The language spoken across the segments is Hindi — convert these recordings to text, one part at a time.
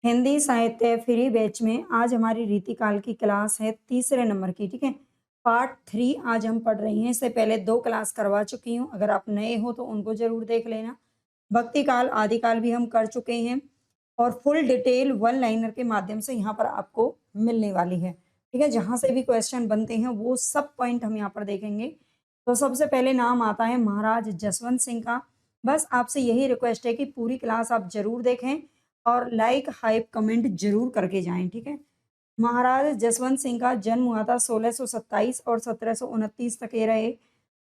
हिंदी साहित्य फ्री बैच में आज हमारी रीतिकाल की क्लास है तीसरे नंबर की। ठीक है, पार्ट 3 आज हम पढ़ रही हैं। इससे पहले 2 क्लास करवा चुकी हूँ, अगर आप नए हो तो उनको जरूर देख लेना। भक्ति काल आदि काल भी हम कर चुके हैं और फुल डिटेल वन लाइनर के माध्यम से यहाँ पर आपको मिलने वाली है। ठीक है, जहाँ से भी क्वेश्चन बनते हैं वो सब पॉइंट हम यहाँ पर देखेंगे। तो सबसे पहले नाम आता है महाराज जसवंत सिंह का। बस आपसे यही रिक्वेस्ट है कि पूरी क्लास आप जरूर देखें और लाइक हाइप कमेंट जरूर करके जाएं। ठीक है, महाराज जसवंत सिंह का जन्म हुआ था 1627 और 1729 तक ये रहे।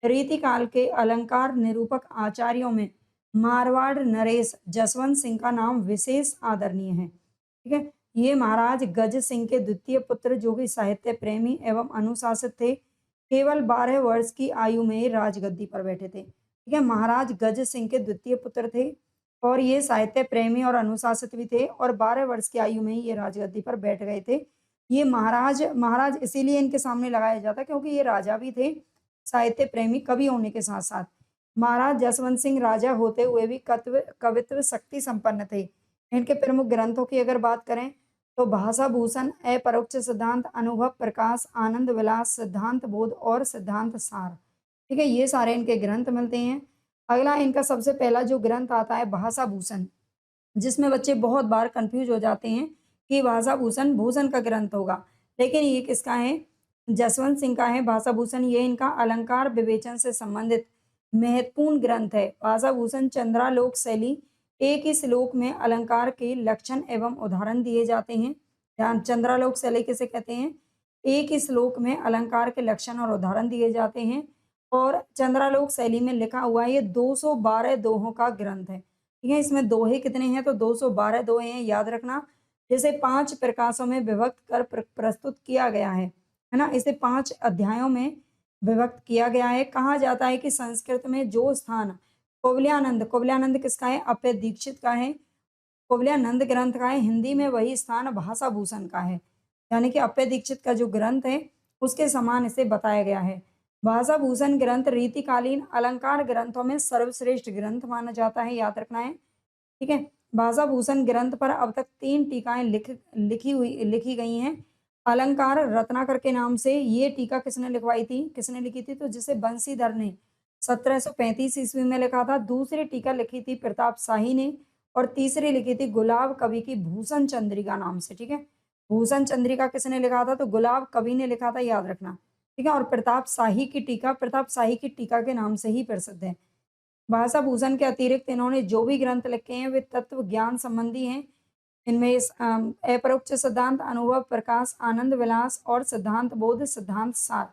रीतिकाल के अलंकार निरूपक आचार्यों में मारवाड़ नरेश जसवंत सिंह का नाम विशेष आदरणीय है। ठीक है, ये महाराज गज सिंह के द्वितीय पुत्र जो कि साहित्य प्रेमी एवं अनुशासित थे। केवल 12 वर्ष की आयु में ही राजगद्दी पर बैठे थे। ठीक है, महाराज गज सिंह के द्वितीय पुत्र थे और ये साहित्य प्रेमी और अनुशासित भी थे और 12 वर्ष की आयु में ही ये राजगद्दी पर बैठ गए थे। ये महाराज महाराज इसीलिए इनके सामने लगाया जाता क्योंकि ये राजा भी थे, साहित्य प्रेमी कवि होने के साथ साथ। महाराज जसवंत सिंह राजा होते हुए भी कवित्व शक्ति संपन्न थे। इनके प्रमुख ग्रंथों की अगर बात करें तो भाषा भूषण, अपरोक्ष सिद्धांत, अनुभव प्रकाश, आनंद विलास, सिद्धांत बोध और सिद्धांत सार। ठीक है, ये सारे इनके ग्रंथ मिलते हैं। अगला इनका सबसे पहला जो ग्रंथ आता है भाषा भूषण, जिसमें बच्चे बहुत बार कंफ्यूज हो जाते हैं कि भाषा भूषण भूषण का ग्रंथ होगा, लेकिन ये किसका है? जसवंत सिंह का है भाषा भूषण। ये इनका अलंकार विवेचन से संबंधित महत्वपूर्ण ग्रंथ है। भाषा भूषण चंद्रालोक शैली, एक ही श्लोक में अलंकार के लक्षण एवं उदाहरण दिए जाते हैं। ध्यान, चंद्रालोक शैली किसे कहते हैं? एक ही श्लोक में अलंकार के लक्षण और उदाहरण दिए जाते हैं और चंद्रालोक शैली में लिखा हुआ है। ये 212 दोहों का ग्रंथ है। ठीक है, इसमें दोहे कितने हैं? तो 212 दोहे हैं, याद रखना। जैसे 5 प्रकाशों में विभक्त कर प्रस्तुत किया गया है ना, इसे 5 अध्यायों में विभक्त किया गया है। कहा जाता है कि संस्कृत में जो स्थान कुवलयानंद किसका है? अप्य दीक्षित का है। कुवलयानंद ग्रंथ का है, हिंदी में वही स्थान भाषा भूषण का है। यानी कि अप्य दीक्षित का जो ग्रंथ है उसके समान इसे बताया गया है। भाषा भूषण ग्रंथ रीतिकालीन अलंकार ग्रंथों में सर्वश्रेष्ठ ग्रंथ माना जाता है, याद रखना है। ठीक है, भाषा भूषण ग्रंथ पर अब तक 3 टीकाएं लिखी गई हैं। अलंकार रत्नाकर के नाम से ये टीका किसने लिखवाई थी? किसने लिखी थी? तो जिसे बंसीधर ने 1735 ईस्वी में लिखा था। दूसरी टीका लिखी थी प्रताप शाही ने और तीसरी लिखी थी गुलाब कवि की भूषण चंद्रिका नाम से। ठीक है, भूषण चंद्रिका किसने लिखा था? तो गुलाब कवि ने लिखा था, याद रखना। ठीक है, और प्रताप शाही की टीका के नाम से ही प्रसिद्ध है। भाषा भूषण के अतिरिक्त इन्होंने जो भी ग्रंथ लिखे हैं वे तत्व ज्ञान संबंधी हैं। इनमें अपरोक्ष सिद्धांत, अनुभव प्रकाश, आनंद विलास और सिद्धांत बोध, सिद्धांत सार।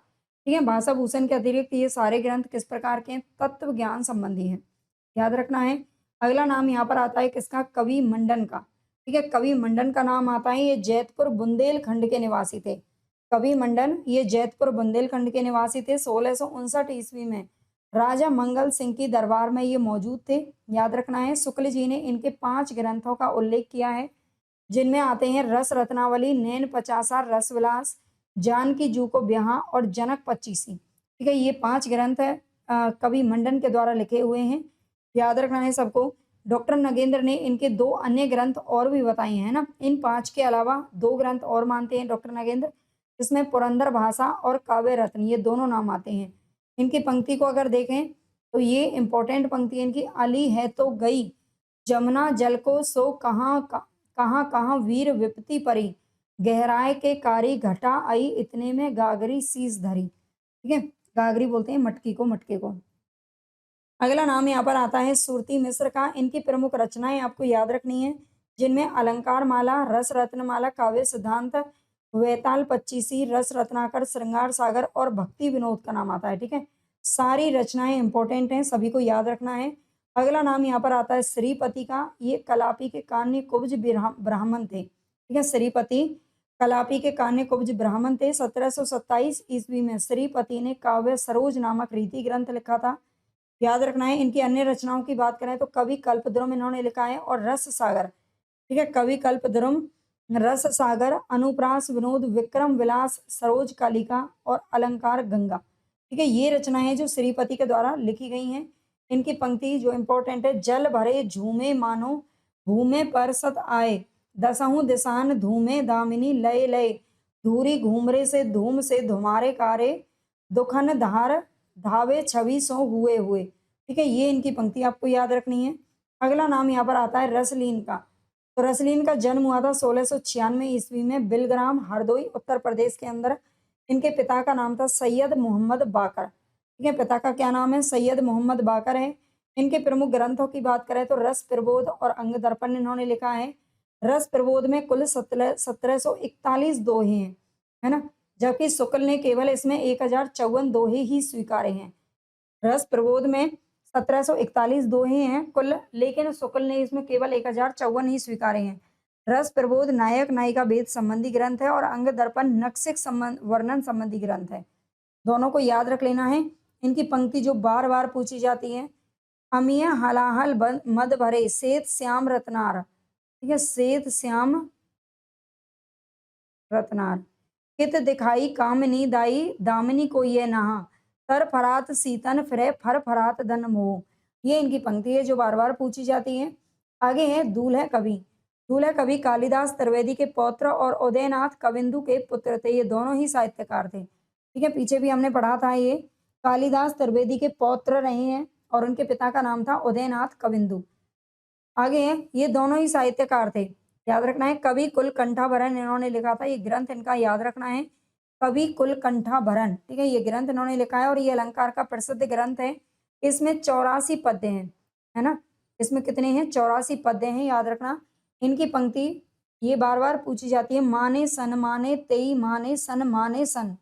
ठीक है, भाषा भूषण के अतिरिक्त ये सारे ग्रंथ किस प्रकार के हैं? तत्व ज्ञान संबंधी हैं, याद रखना है। अगला नाम यहाँ पर आता है किसका? कवि मंडन का। ठीक है, कवि मंडन का नाम आता है। ये जैतपुर बुंदेलखंड के निवासी थे। कवि मंडन ये जैतपुर बुंदेलखंड के निवासी थे। 1659 ईस्वी में राजा मंगल सिंह की दरबार में ये मौजूद थे, याद रखना है। शुक्ल जी ने इनके 5 ग्रंथों का उल्लेख किया है, जिनमें आते हैं रस रत्नावली, नैन पचासा, रस विलास, जानकी जू को ब्याह और जनक पच्चीसी। ठीक है, ये 5 ग्रंथ है कवि मंडन के द्वारा लिखे हुए हैं, याद रखना है सबको। डॉक्टर नगेंद्र ने इनके 2 अन्य ग्रंथ और भी बताए हैं ना। इन 5 के अलावा 2 ग्रंथ और मानते हैं डॉक्टर नगेंद्र, जिसमें पुरंदर भाषा और काव्य रत्न ये दोनों नाम आते हैं। इनकी पंक्ति को अगर देखें तो ये इंपॉर्टेंट पंक्ति है इनकी। अली है तो गई जमुना जल को सो कहाँ कहाँ वीर विपत्ति परी, गहराए के कारी घटा आई इतने में गागरी शीस धरी। ठीक है, गागरी बोलते हैं मटकी को, मटके को। अगला नाम यहाँ पर आता है सुरती मिश्र का। इनकी प्रमुख रचनाएं आपको याद रखनी है, जिनमें अलंकार माला, रस रत्नमाला, काव्य सिद्धांत, वेताल पच्चीसी, रस रत्नाकर, श्रृंगार सागर और भक्ति विनोद का नाम आता है। ठीक है, सारी रचनाएं इंपॉर्टेंट हैं, सभी को याद रखना है। अगला नाम यहाँ पर आता है श्रीपति का। ये कलापी के कान्य कुब्ज ब्राह्मण थे। ठीक है, श्रीपति कलापी के कान्य कुब्ज ब्राह्मण थे। 1727 ईस्वी में श्रीपति ने काव्य सरोज नामक रीति ग्रंथ लिखा था, याद रखना है। इनकी अन्य रचनाओं की बात करें तो कवि कल्पद्रुम इन्होंने लिखा है और रस सागर। ठीक है, कवि कल्पद्रुम, रस सागर, अनुप्रास विनोद, विक्रम विलास, सरोज कालिका और अलंकार गंगा। ठीक है, ये रचनाएं जो श्रीपति के द्वारा लिखी गई हैं। इनकी पंक्ति जो इंपॉर्टेंट है, जल भरे झूमे मानो भूमे पर सत आए, दसहु दिसान धूमे दामिनी लय लय, धूरी घूमरे से धुमारे कारे, दुखन धार धावे छवि सो हुए हुए। ठीक है, ये इनकी पंक्ति आपको याद रखनी है। अगला नाम यहाँ पर आता है रसलीन का। तो रसलीन का जन्म हुआ था 1696 ईस्वी में बिलग्राम हरदोई उत्तर प्रदेश के अंदर। इनके पिता का नाम था सैयद मोहम्मद बाकर। ठीक है, पिता का क्या नाम है? सैयद मोहम्मद बाकर है। इनके प्रमुख ग्रंथों की बात करें तो रस प्रबोध और अंग दर्पण इन्होंने लिखा है। रस प्रबोध में कुल 1741 दोहे हैं, है ना, जबकि शुक्ल ने केवल इसमें 1054 दोहे ही स्वीकारे हैं। रस प्रबोध में 1741 दोहे हैं कुल, लेकिन शुक्ल ने इसमें केवल 1054 ही स्वीकारे हैं। रस प्रबोध नायक नायिका भेद संबंधी ग्रंथ है और अंग दर्पण नक्सिक संबंध वर्णन संबंधी ग्रंथ है। दोनों को याद रख लेना है। इनकी पंक्ति जो बार बार पूछी जाती है, अमिया हलाहल मद भरे सेत श्याम रत्नार। ठीक है, सेत श्याम रत्नार, हित दिखाई कामनी दाई दामिनी को ये नहा, तर फरात सीतन फिरे फर फरात धन मोह। ये इनकी पंक्ति है जो बार बार पूछी जाती है। आगे है दूल्हे कवि। दूल्हे कवि कालिदास त्रिवेदी के पौत्र और उदयनाथ कविंदु के पुत्र थे। ये दोनों ही साहित्यकार थे। ठीक है, पीछे भी हमने पढ़ा था, ये कालिदास त्रिवेदी के पौत्र रहे हैं और उनके पिता का नाम था उदयनाथ कविंदु। आगे है, ये दोनों ही साहित्यकार थे। याद रखना है, कवि कुलकंठाभरण इन्होंने लिखा था। ये ग्रंथ इनका याद रखना है, कवि कुलकंठाभरण। ठीक है, ये ग्रंथ इन्होंने लिखा है और ये अलंकार का प्रसिद्ध ग्रंथ है। इसमें 84 पद्य हैं, है ना। इसमें कितने हैं? 84 पद्य हैं, याद रखना। इनकी पंक्ति ये बार बार पूछी जाती है, माने सन माने तेई माने सन माने सन,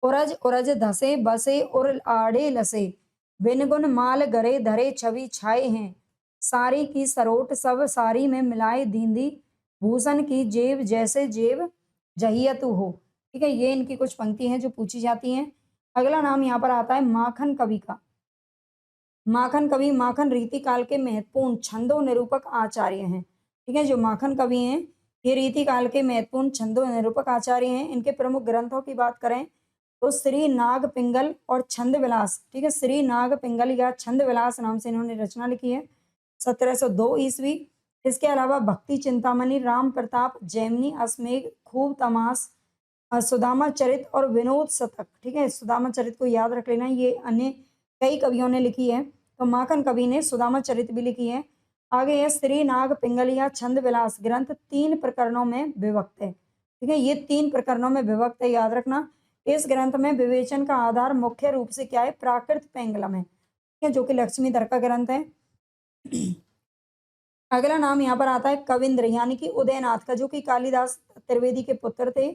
उरज उरज धसे बसे उर आड़े लसे, बिन गुन माल गरे धरे छवि छाए हैं, सारी की सरोट सब सारी में मिलाए दींदी, भूषण की जेब जैसे जेब जहियतु हो। ठीक है, ये इनकी कुछ पंक्ति हैं जो पूछी जाती हैं। अगला नाम यहाँ पर आता है माखन कवि का। माखन कवि माखन रीति काल के महत्वपूर्ण छंदो निरूपक आचार्य हैं। ठीक है, जो माखन कवि हैं ये रीति काल के महत्वपूर्ण छंदो निरूपक आचार्य हैं। इनके प्रमुख ग्रंथों की बात करें तो श्री नाग पिंगल और छंद विलास। ठीक है, श्री नाग पिंगल या छंद विलास नाम से इन्होंने रचना लिखी है 1702 ईस्वी। इसके अलावा भक्ति चिंतामणि, राम प्रताप, जैमिनी, अश्वमेघ, खूब तमास, सुदामा चरित और विनोद शतक। ठीक है, सुदामा चरित को याद रख लेना, ये अन्य कई कवियों ने लिखी है। तो माखन कवि ने सुदामा चरित भी लिखी है। आगे है श्री नाग पिंगल या छंद विलास ग्रंथ 3 प्रकरणों में विभक्त है। ठीक है, ये 3 प्रकरणों में विभक्त है, याद रखना। इस ग्रंथ में विवेचन का आधार मुख्य रूप से क्या है? प्राकृत पेंगलम है, ठीक है, जो कि लक्ष्मीधर का ग्रंथ है। अगला नाम यहाँ पर आता है कविंद्र यानी कि उदयनाथ का, जो कि कालिदास त्रिवेदी के पुत्र थे।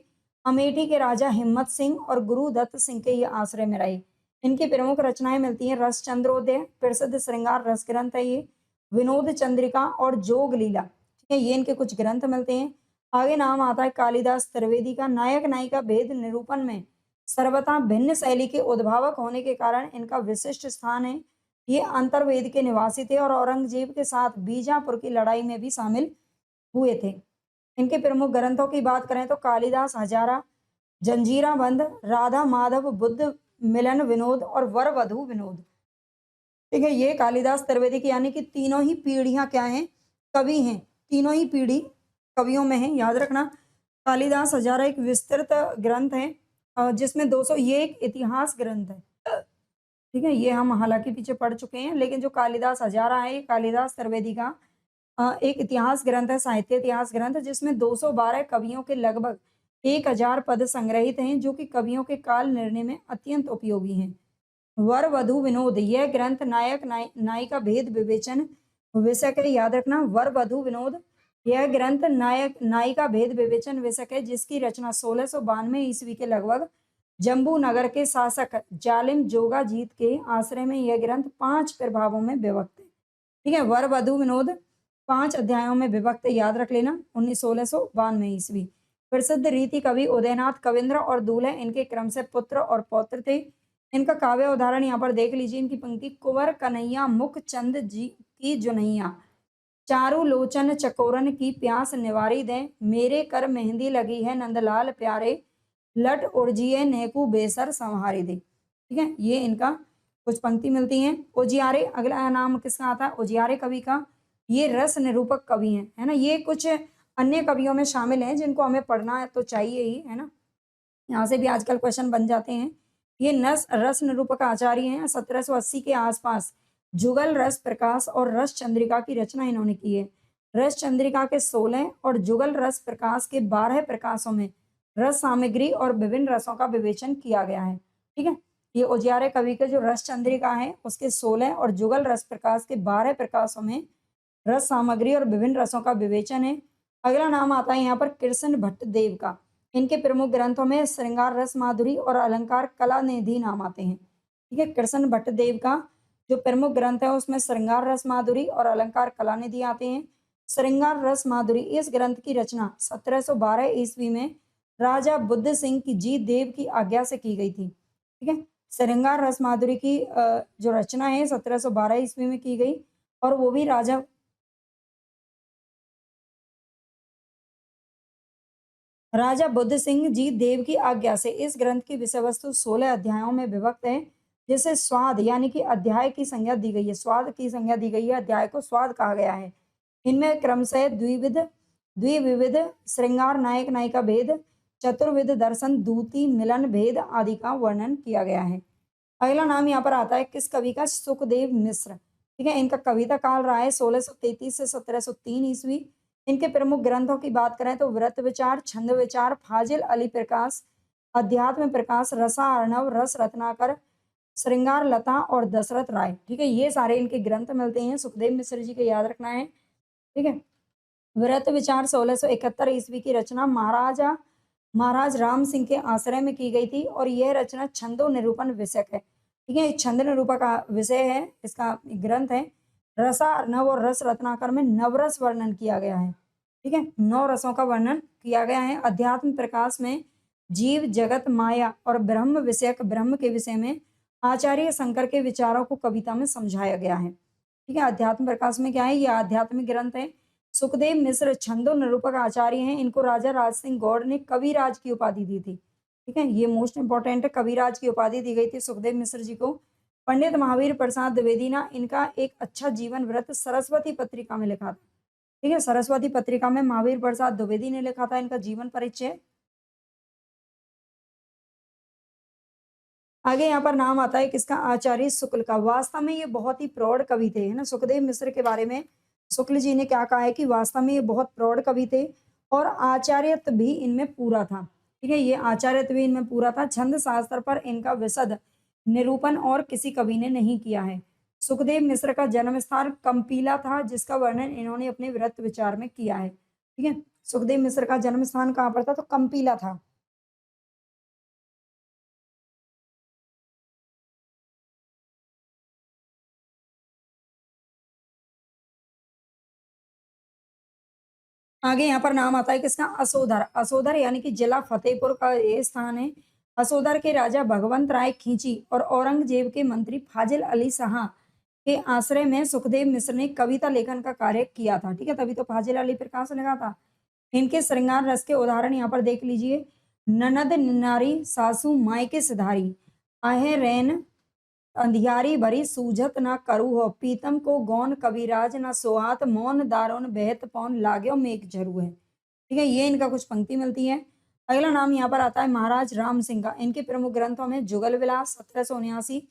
अमेठी के राजा हिम्मत सिंह और गुरु दत्त सिंह के ये आश्रय में रहे। इनकी प्रमुख रचनाएं मिलती हैं रस चंद्रोदय, प्रसिद्ध श्रृंगार रस ग्रंथ है ये, विनोद चंद्रिका और जोग लीला। ठीक है, ये इनके कुछ ग्रंथ मिलते हैं। आगे नाम आता है कालिदास त्रिवेदी का। नायक नायिका भेद निरूपण में सर्वथा भिन्न शैली के उद्भावक होने के कारण इनका विशिष्ट स्थान है। ये अंतर्वेद के निवासी थे और औरंगजेब के साथ बीजापुर की लड़ाई में भी शामिल हुए थे। इनके प्रमुख ग्रंथों की बात करें तो कालिदास हजारा, जंजीरा बंद, राधा माधव, बुद्ध मिलन विनोद और वर वधु विनोद। ठीक है, ये कालिदास त्रिवेदी की यानी कि तीनों ही पीढ़ियां क्या हैं? कवि हैं। तीनों ही पीढ़ी कवियों में है, याद रखना। कालिदास हजारा एक विस्तृत ग्रंथ है जिसमें 200, ये एक इतिहास ग्रंथ है। ठीक है, ये हम हालांकि पीछे पढ़ चुके हैं, लेकिन जो कालिदास हजारा है ये कालिदास त्रिवेदी का एक इतिहास ग्रंथ है, साहित्य इतिहास ग्रंथ, जिसमें 212 कवियों के लगभग 1000 पद संग्रहित हैं, जो कि कवियों के काल निर्णय में अत्यंत उपयोगी हैं। वर वधु विनोद, यह ग्रंथ नायक नायिका भेद विवेचन विषय के, याद रखना। वर वधु विनोद, यह ग्रंथ नायक नायिका भेद विवेचन विषय है, जिसकी रचना 1692 ईस्वी के लगभग जम्बू नगर के शासक जालिम जोगाजीत के आश्रय में यह ग्रंथ 5 प्रभावों में विभक्त है। ठीक है, वर वधु विनोद 5 अध्यायों में विभक्त, याद रख लेना। 1692 ईस्वी। प्रसिद्ध रीति कवि उदयनाथ कविंद्र और दूल्हे इनके क्रम से पुत्र और पौत्र थे। इनका काव्य उदाहरण यहाँ पर देख लीजिए। इनकी पंक्ति, कुंवर कन्हैया मुख चंद जी की जुनैया, चारू लोचन चकोरन की प्यास निवारी दे, मेरे कर मेहंदी लगी है नंदलाल प्यारे, लट उर्जिए नेकू बेसर संहारी दे। ठीक है, ये इनका कुछ पंक्ति मिलती हैं। उजियारे, अगला नाम किसका आता है? उजियारे कवि का। ये रस निरूपक कवि हैं, है ना। ये कुछ अन्य कवियों में शामिल हैं जिनको हमें पढ़ना तो चाहिए ही, है ना? यहाँ से भी आजकल क्वेश्चन बन जाते हैं। ये नस रस निरूपक आचार्य हैं, 1780 के आसपास जुगल रस प्रकाश और रस चंद्रिका की रचना इन्होंने की है। रस चंद्रिका के 16 और जुगल रस प्रकाश के 12 प्रकाशों में रस सामग्री और विभिन्न रसों का विवेचन किया गया है। ठीक है, ये उजियारे कवि के जो रस चंद्रिका है उसके 16 और जुगल रस प्रकाश के 12 प्रकाशों में रस सामग्री और विभिन्न रसों का विवेचन है। अगला नाम आता है यहाँ पर कृष्ण भट्ट देव का। इनके प्रमुख ग्रंथों में श्रृंगार रस माधुरी और अलंकार कला निधि नाम आते हैं। ठीक है, कृष्ण भट्ट देव का जो प्रमुख ग्रंथ है उसमें श्रृंगार रस माधुरी और अलंकार कला निधि आते हैं। श्रृंगार रस माधुरी इस ग्रंथ की रचना 1712 ईस्वी में राजा बुद्ध सिंह की जी देव की आज्ञा से की गई थी। ठीक है, श्रृंगार रस माधुरी की जो रचना है 1712 ईस्वी में की गई और वो भी राजा बुद्ध सिंह जी देव की आज्ञा से। इस ग्रंथ की विषय वस्तु 16 अध्यायों में विभक्त है, जिसे स्वाद यानी कि अध्याय की संज्ञा दी गई है। स्वाद की संज्ञा दी गई है, अध्याय को स्वाद कहा गया है। इनमें क्रमशः द्विविविध श्रृंगार नायक नायिका भेद, चतुर्विध दर्शन दूती मिलन भेद आदि का वर्णन किया गया है। अगला नाम यहाँ पर आता है किस कवि का? सुखदेव मिश्र। ठीक है, इनका कविता काल रहा है 1633 से 1703 ईस्वी। इनके प्रमुख ग्रंथों की बात करें तो व्रत विचार, छंद विचार, फाजिल अली प्रकाश, अध्यात्म प्रकाश, रसा अर्णव, रस रत्नाकर, श्रृंगार लता और दशरथ राय। ठीक है, ये सारे इनके ग्रंथ मिलते हैं। सुखदेव मिश्र जी को याद रखना है। ठीक है, व्रत विचार 1671 ईस्वी की रचना महाराज राम सिंह के आश्रय में की गई थी और यह रचना छंदो निरूपण विषयक है। ठीक है, छंद निरूपण का विषय है, इसका ग्रंथ है। रसा अर्णव और रस रत्नाकर में नवरस वर्णन किया गया है। ठीक है, 9 रसों का वर्णन किया गया है। अध्यात्म प्रकाश में जीव जगत माया और ब्रह्म विषयक ब्रह्म के विषय में आचार्य शंकर के विचारों को कविता में समझाया गया है। ठीक है, अध्यात्म प्रकाश में क्या है? ये आध्यात्मिक ग्रंथ है। सुखदेव मिश्र छंदो निरूपक आचार्य हैं। इनको राजा राज सिंह गौड़ ने कविराज की उपाधि दी थी। ठीक है, ये मोस्ट इंपॉर्टेंट है, कविराज की उपाधि दी गई थी सुखदेव मिश्र जी को। पंडित महावीर प्रसाद द्विवेदी ना इनका एक अच्छा जीवन व्रत सरस्वती पत्रिका में लिखा था। ठीक है, सरस्वती पत्रिका में महावीर प्रसाद द्विवेदी ने लिखा था इनका जीवन परिचय। आगे यहाँ पर नाम आता है किसका? आचार्य शुक्ल का। वास्तव में ये बहुत ही प्रौढ़ कवि थे, है ना। सुखदेव मिश्र के बारे में शुक्ल जी ने क्या कहा है कि वास्तव में ये बहुत प्रौढ़ कवि थे और आचार्यत्व भी इनमें पूरा था। ठीक है, ये आचार्यत्व भी इनमें पूरा था। छंद शास्त्र पर इनका विशद निरूपण और किसी कवि ने नहीं किया है। सुखदेव मिश्र का जन्म स्थान कंपीला था, जिसका वर्णन इन्होंने अपने व्रत विचार में किया है। ठीक है, सुखदेव मिश्र का जन्म स्थान कहाँ पर था? तो कंपीला था। आगे यहाँ पर नाम आता है किसका? असोधर। असोधर यानी कि जिला फतेहपुर का ये स्थान है। असोधर के राजा भगवंत राय खींची और औरंगजेब के मंत्री फाजिल अली शाह के आश्रय में सुखदेव मिश्र ने कविता लेखन का कार्य किया था। ठीक है, तभी तो फाजिल अली प्रकाश लिखा था। इनके श्रृंगार रस के उदाहरण यहाँ पर देख लीजिए। ननद नारी सासू मायके सिधारी, आहे रैन अंधियारी भरी सूझत ना करू हो, पीतम को गौन कविराज ना सोहात, मौन दारोन बहत पौन लाग्यो मेघ झरू है। ठीक है, ये इनका कुछ पंक्ति मिलती है। अगला नाम यहाँ पर आता है महाराज राम सिंह का। इनके प्रमुख ग्रंथों में जुगल विलास 1779,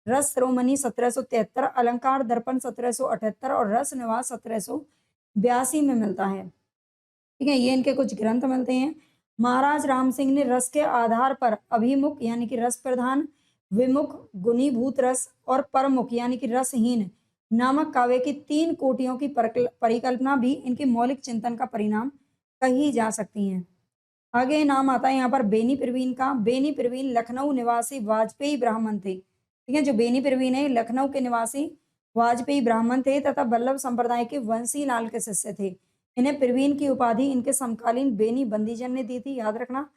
रस शिरोमणि 1773, अलंकार दर्पण 1778 और रस निवास 1782 में मिलता है। ठीक है, ये इनके कुछ ग्रंथ मिलते हैं। महाराज राम सिंह ने रस के आधार पर अभिमुख यानी कि रस प्रधान, विमुख गुणीभूत रस और परमुख यानी कि रसहीन नामक काव्य की 3 कोटियों की परिकल्पना भी इनके मौलिक चिंतन का परिणाम कही जा सकती है। आगे नाम आता है यहाँ पर बेनी प्रवीण का। बेनी प्रवीण लखनऊ निवासी वाजपेयी ब्राह्मण थे। ठीक है, जो बेनी प्रवीण है लखनऊ के निवासी वाजपेयी ब्राह्मण थे तथा वल्लभ संप्रदाय के वंशी लाल के शिष्य थे। इन्हें प्रवीण की उपाधि इनके समकालीन बेनी बंदीजन ने दी थी, याद रखना।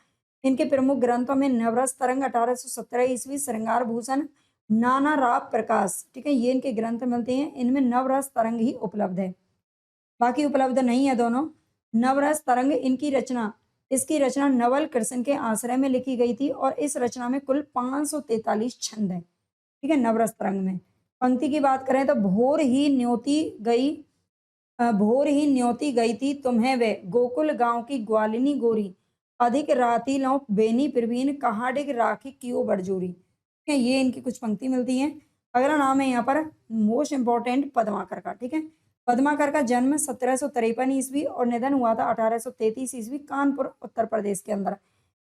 इनके प्रमुख ग्रंथों में नवरस तरंग 1817 ईस्वी, श्रृंगार भूषण, नाना राव प्रकाश। ठीक है, ये इनके ग्रंथ मिलते हैं। इनमें नवरस तरंग ही उपलब्ध है, बाकी उपलब्ध नहीं है दोनों। नवरस तरंग इसकी रचना नवल कृष्ण के आश्रय में लिखी गई थी और इस रचना में कुल 543 छंद है। ठीक है, नवरस तरंग में पंक्ति की बात करें तो भोर ही न्योती गई भोर ही न्योती गई थी तुम्हें वे गोकुल गांव की ग्वालिनी गोरी, अधिक राती लौ बेनी प्रवीण कहाडिग राखी क्यों बड़जोरी। ठीक है, ये इनकी कुछ पंक्ति मिलती है। अगला नाम है यहाँ पर मोस्ट इंपॉर्टेंट पद्माकर का। ठीक है, पद्माकर का जन्म 1753 ईस्वी और निधन हुआ था 1833 ईस्वी कानपुर उत्तर प्रदेश के अंदर।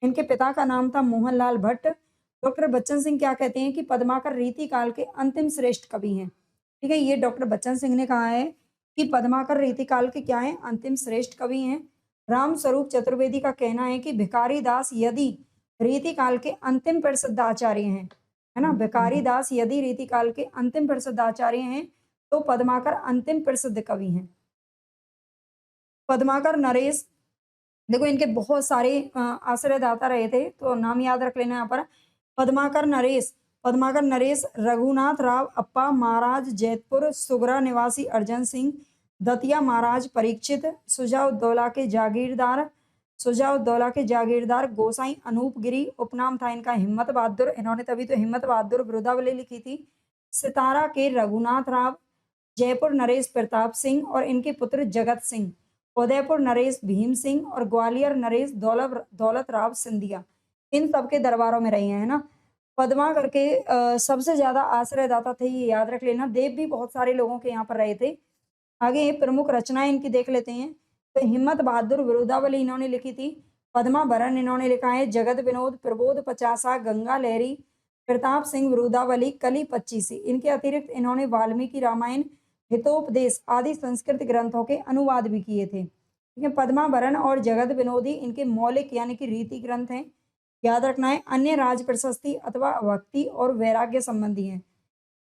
इनके पिता का नाम था मोहनलाल भट्ट। डॉक्टर बच्चन सिंह क्या कहते हैं कि पद्माकर रीति काल के अंतिम श्रेष्ठ कवि हैं। ठीक है, ये डॉक्टर बच्चन सिंह ने कहा है कि पद्माकर रीतिकाल के क्या हैं, अंतिम श्रेष्ठ कवि हैं। राम स्वरूप चतुर्वेदी का कहना है कि भिखारी दास यदि रीतिकाल के अंतिम प्रसिद्ध आचार्य हैं, है ना, भिखारी दास यदि रीतिकाल के अंतिम प्रसिद्ध आचार्य हैं तो पद्माकर अंतिम प्रसिद्ध कवि हैं। पद्माकर नरेश, देखो इनके बहुत सारे आश्रयदाता रहे थे तो नाम याद रख लेना यहाँ पर। पद्माकर नरेश रघुनाथ राव अप्पा महाराज जैतपुर, सुगरा निवासी अर्जन सिंह, दतिया महाराज परीक्षित, सुजाउद्दौला के जागीरदार गोसाई अनूप गिरी, उपनाम था इनका हिम्मत बहादुर, इन्होंने तभी तो हिम्मत बहादुर विरुदावली लिखी थी। सितारा के रघुनाथ राव, जयपुर नरेश प्रताप सिंह और इनके पुत्र जगत सिंह, उदयपुर नरेश भीम सिंह और ग्वालियर नरेश दौलत राव सिंधिया, इन सबके दरबारों में रहे हैं ना। पद्माकर के सबसे ज्यादा आश्रयदाता थे, ये याद रख लेना। देव भी बहुत सारे लोगों के यहाँ पर रहे थे। आगे प्रमुख रचनाएं इनकी देख लेते हैं। तो हिम्मत बहादुर विरुदावली इन्होंने लिखी थी। पद्मा भरण इन्होंने लिखा है। जगत विनोद, प्रबोध पचासा, गंगा लहरी, प्रताप सिंह विरुदावली, कली 25। इनके अतिरिक्त इन्होंने वाल्मीकि रामायण, हितोपदेश आदि संस्कृत ग्रंथों के अनुवाद भी किए थे। ठीक है, पद्मा भरण और जगत विनोदी इनके मौलिक यानी कि रीति ग्रंथ हैं, याद रखना है। अन्य राज प्रशस्ति अथवा भक्ति और वैराग्य संबंधी हैं।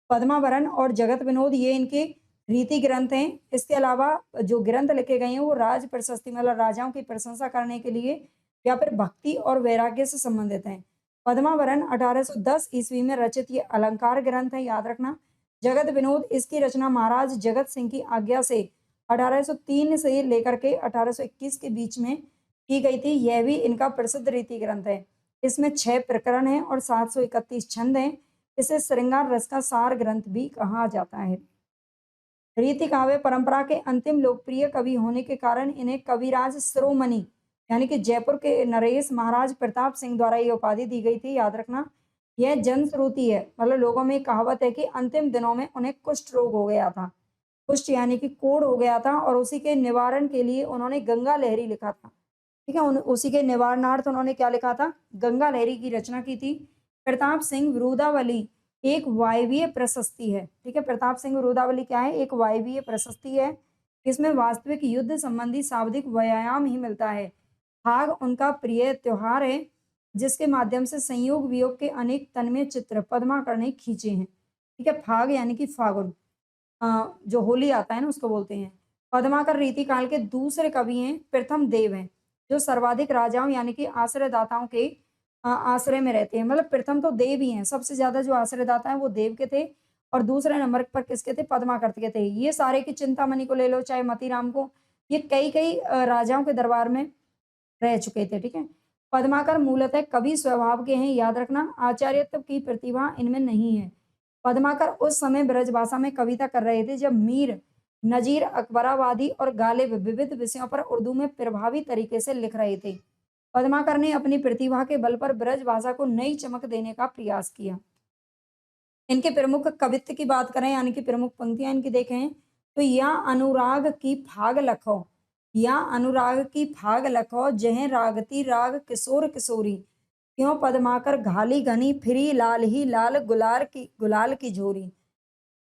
पद्मावरण और जगत विनोद ये इनके रीति ग्रंथ हैं। इसके अलावा जो ग्रंथ लिखे गए हैं वो राज प्रशस्ति मतलब राजाओं की प्रशंसा करने के लिए या फिर भक्ति और वैराग्य से संबंधित हैं। पद्मावरण 1810 ईस्वी में रचित ये अलंकार ग्रंथ है, याद रखना। जगत विनोद इसकी रचना महाराज जगत सिंह की आज्ञा से 1803 से लेकर के 1821 के बीच में की गई थी। यह भी इनका प्रसिद्ध रीति ग्रंथ है। इसमें 6 प्रकरण हैं और 731 छंद हैं। इसे श्रृंगार रस का सार ग्रंथ भी कहा जाता है। रीति काव्य परंपरा के अंतिम लोकप्रिय कवि होने के कारण इन्हें कविराज शिरोमणि यानी कि जयपुर के नरेश महाराज प्रताप सिंह द्वारा ये उपाधि दी गई थी, याद रखना। यह जनश्रुति है, मतलब लोगों में कहावत है कि अंतिम दिनों में उन्हें कुष्ठ रोग हो गया था। कुष्ठ यानी कि कोढ़ हो गया था और उसी के निवारण के लिए उन्होंने गंगा लहरी लिखा था। ठीक है, उसी के निवारणार्थ उन्होंने क्या लिखा था, गंगा लहरी की रचना की थी। प्रताप सिंह विरुदावली एक वायवीय प्रशस्ति है। ठीक है, प्रताप सिंह विरुदावली क्या है, एक वायवीय प्रशस्ति है। इसमें वास्तविक युद्ध संबंधी शाब्दिक व्यायाम ही मिलता है। फाग उनका प्रिय त्योहार है जिसके माध्यम से संयोग वियोग के अनेक तन्मय चित्र पद्माकर ने खींचे हैं। ठीक है, फाग यानी कि फागुन, जो होली आता है ना उसको बोलते हैं। पद्माकर रीति काल के दूसरे कवि हैं, प्रथम देव हैं, जो सर्वाधिक राजाओं यानी कि आश्रयदाताओं के आश्रय में रहते हैं। मतलब प्रथम तो देव ही हैं, सबसे ज्यादा जो आश्रयदाता है वो देव के थे और दूसरे नंबर पर किसके थे, पद्माकर के थे। ये सारे की चिंतामणि को ले लो चाहे मतीराम को, ये कई कई राजाओं के दरबार में रह चुके थे। ठीक है, पद्माकर मूलतः कवि स्वभाव के हैं, याद रखना। आचार्यत्व की प्रतिभा इनमें नहीं है। पद्माकर उस समय ब्रजभाषा में कविता कर रहे थे जब मीर नजीर अकबराबादी और गालिब विविध विषयों पर उर्दू में प्रभावी तरीके से लिख रहे थे। पद्माकर ने अपनी प्रतिभा के बल पर ब्रज भाषा को नई चमक देने का प्रयास किया। इनके प्रमुख कवित्व की बात करें यानी कि प्रमुख पंक्तियां इनकी देखें तो या अनुराग की फाग लखो, या अनुराग की फाग लखो, जह रागती राग किशोर किशोरी, क्यों पद्माकर घाली घनी फिरी लाल ही लाल गुलाल की झोरी,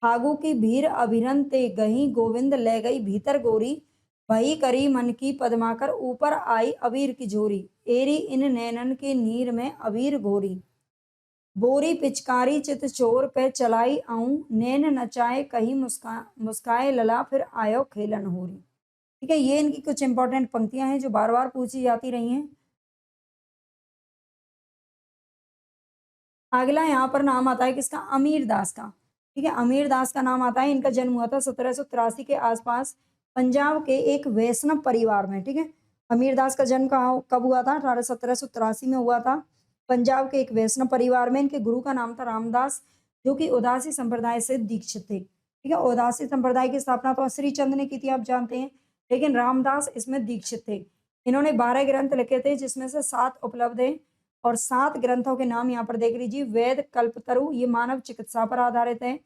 फागु की भीर अभिरन ते गही गोविंद ले गई भीतर गोरी, वही करी मन की पद्माकर ऊपर आई अबीर की झोरी, एरी इन नैनन के नीर में अबीर घोरी, बोरी पिचकारी चित चोर पे चलाई आऊं, नैन नचाए कहीं मुस्काए लला फिर आयो खेलन होरी। ठीक है, ये इनकी कुछ इंपॉर्टेंट पंक्तियां हैं जो बार बार पूछी जाती रही हैं। अगला यहाँ पर नाम आता है किसका, अमीर दास का। ठीक है, अमीर दास का नाम आता है। इनका जन्म हुआ था 1783 के आसपास पंजाब के एक वैष्णव परिवार में। ठीक है, अमीर दास का जन्म कब हुआ था, 1783 में हुआ था पंजाब के एक वैष्णव परिवार में। इनके गुरु का नाम था रामदास जो कि उदासी संप्रदाय से दीक्षित थे। ठीक है। उदासी संप्रदाय की स्थापना तो श्री चंद ने की थी, आप जानते हैं, लेकिन रामदास इसमें दीक्षित थे। इन्होंने 12 ग्रंथ लिखे थे, जिसमें से 7 उपलब्ध हैं और 7 ग्रंथों के नाम यहाँ पर देख लीजिए। वेद कल्पतरु ये मानव चिकित्सा पर आधारित है।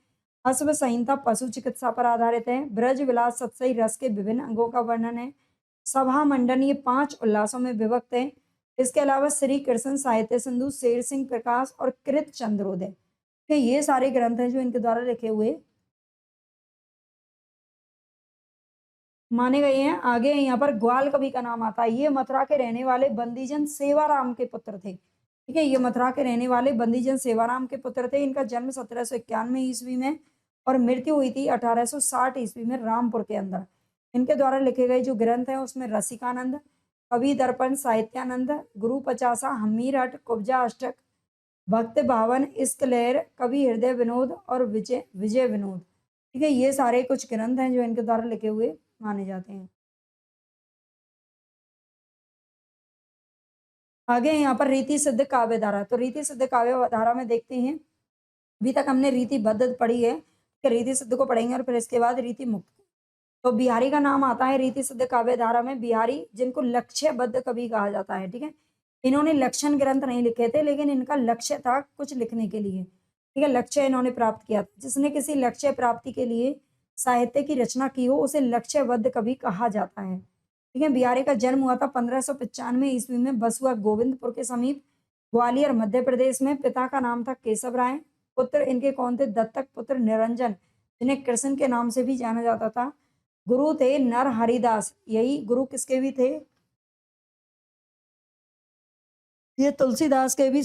अश्व संहिता पशु चिकित्सा पर आधारित है। ब्रज विलास सतसई रस के विभिन्न अंगों का वर्णन है। सभा मंडन ये 5 उल्लासों में विभक्त है। इसके अलावा श्री कृष्ण साहित्य सिंधु, शेर सिंह प्रकाश और कृत चंद्रोदय, तो ये सारे ग्रंथ हैं जो इनके द्वारा लिखे हुए माने गए हैं। आगे यहाँ पर ग्वाल कवि का नाम आता है। ये मथुरा के रहने वाले बंदीजन सेवाराम के पुत्र थे। ठीक है, ये मथुरा के रहने वाले बंदीजन सेवाराम के पुत्र थे। इनका जन्म 1791 ईस्वी में और मृत्यु हुई थी 1860 ईस्वी में रामपुर के अंदर। इनके द्वारा लिखे गए जो ग्रंथ हैं उसमें रसिकानंद, कवि दर्पण, साहित्यानंद, गुरु पचासा, हमीर हट, कुब्जा अष्टक, भक्त भावन, इश्क लहर, कवि हृदय विनोद और विजय विजय विनोद। ठीक है, ये सारे कुछ ग्रंथ हैं जो इनके द्वारा लिखे हुए माने जाते हैं। आगे यहाँ पर रीति सिद्ध काव्य धारा, तो रीति सिद्ध काव्य धारा में देखते हैं, अभी तक हमने रीति बद्ध पढ़ी है, रीति सिद्ध को पढ़ेंगे और फिर इसके बाद रीति मुक्त। तो बिहारी का नाम आता है रीति सिद्ध काव्य धारा में। बिहारी जिनको लक्ष्यबद्ध कवि कहा जाता है। ठीक है, इन्होंने लक्षण ग्रंथ नहीं लिखे थे, लेकिन इनका लक्ष्य था कुछ लिखने के लिए। ठीक है, लक्ष्य इन्होंने प्राप्त किया था। जिसने किसी लक्ष्य प्राप्ति के लिए साहित्य की रचना की हो उसे लक्ष्यबद्ध कवि कहा जाता है। ठीक है, बिहारी का जन्म हुआ था 1595 ईस्वी में बसुआ गोविंदपुर के समीप ग्वालियर मध्य प्रदेश में। पिता का नाम था केशव राय। पुत्र इनके कौन थे? दत्तक पुत्र निरंजन, जिन्हें कृष्ण के नाम से भी जाना जाता था। गुरु थे नर हरिदास, यही गुरु किसके भी थे? ये तुलसीदास के भी